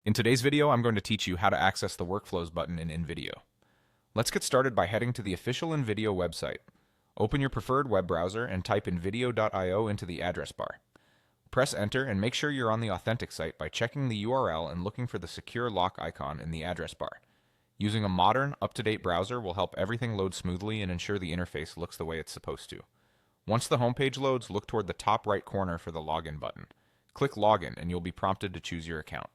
In today's video, I'm going to teach you how to access the Workflows button in InVideo. Let's get started by heading to the official InVideo website. Open your preferred web browser and type invideo.io into the address bar. Press enter and make sure you're on the authentic site by checking the URL and looking for the secure lock icon in the address bar. Using a modern, up-to-date browser will help everything load smoothly and ensure the interface looks the way it's supposed to. Once the homepage loads, look toward the top right corner for the Login button. Click Login and you'll be prompted to choose your account.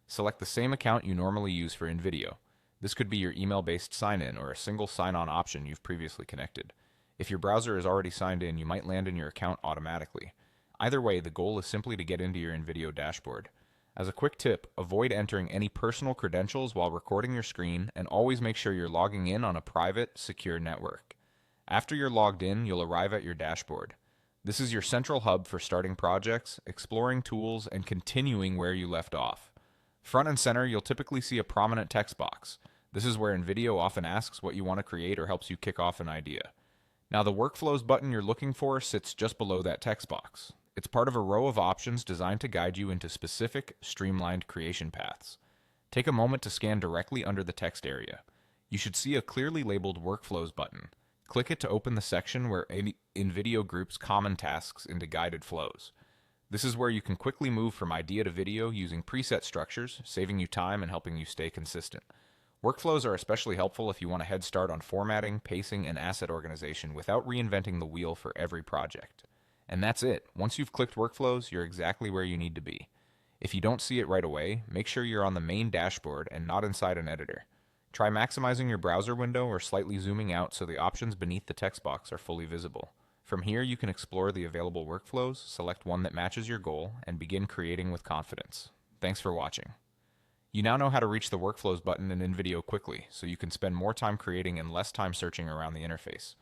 Select the same account you normally use for InVideo. This could be your email-based sign-in or a single sign-on option you've previously connected. If your browser is already signed in, you might land in your account automatically. Either way, the goal is simply to get into your InVideo dashboard. As a quick tip, avoid entering any personal credentials while recording your screen, and always make sure you're logging in on a private, secure network. After you're logged in, you'll arrive at your dashboard. This is your central hub for starting projects, exploring tools, and continuing where you left off. Front and center, you'll typically see a prominent text box. This is where InVideo often asks what you want to create or helps you kick off an idea. Now, the Workflows button you're looking for sits just below that text box. It's part of a row of options designed to guide you into specific, streamlined creation paths. Take a moment to scan directly under the text area. You should see a clearly labeled Workflows button. Click it to open the section where InVideo groups common tasks into guided flows. This is where you can quickly move from idea to video using preset structures, saving you time and helping you stay consistent. Workflows are especially helpful if you want a head start on formatting, pacing, and asset organization without reinventing the wheel for every project. And that's it. Once you've clicked Workflows, you're exactly where you need to be. If you don't see it right away, make sure you're on the main dashboard and not inside an editor. Try maximizing your browser window or slightly zooming out so the options beneath the text box are fully visible. From here, you can explore the available workflows, select one that matches your goal, and begin creating with confidence. Thanks for watching. You now know how to reach the Workflows button in InVideo quickly, so you can spend more time creating and less time searching around the interface.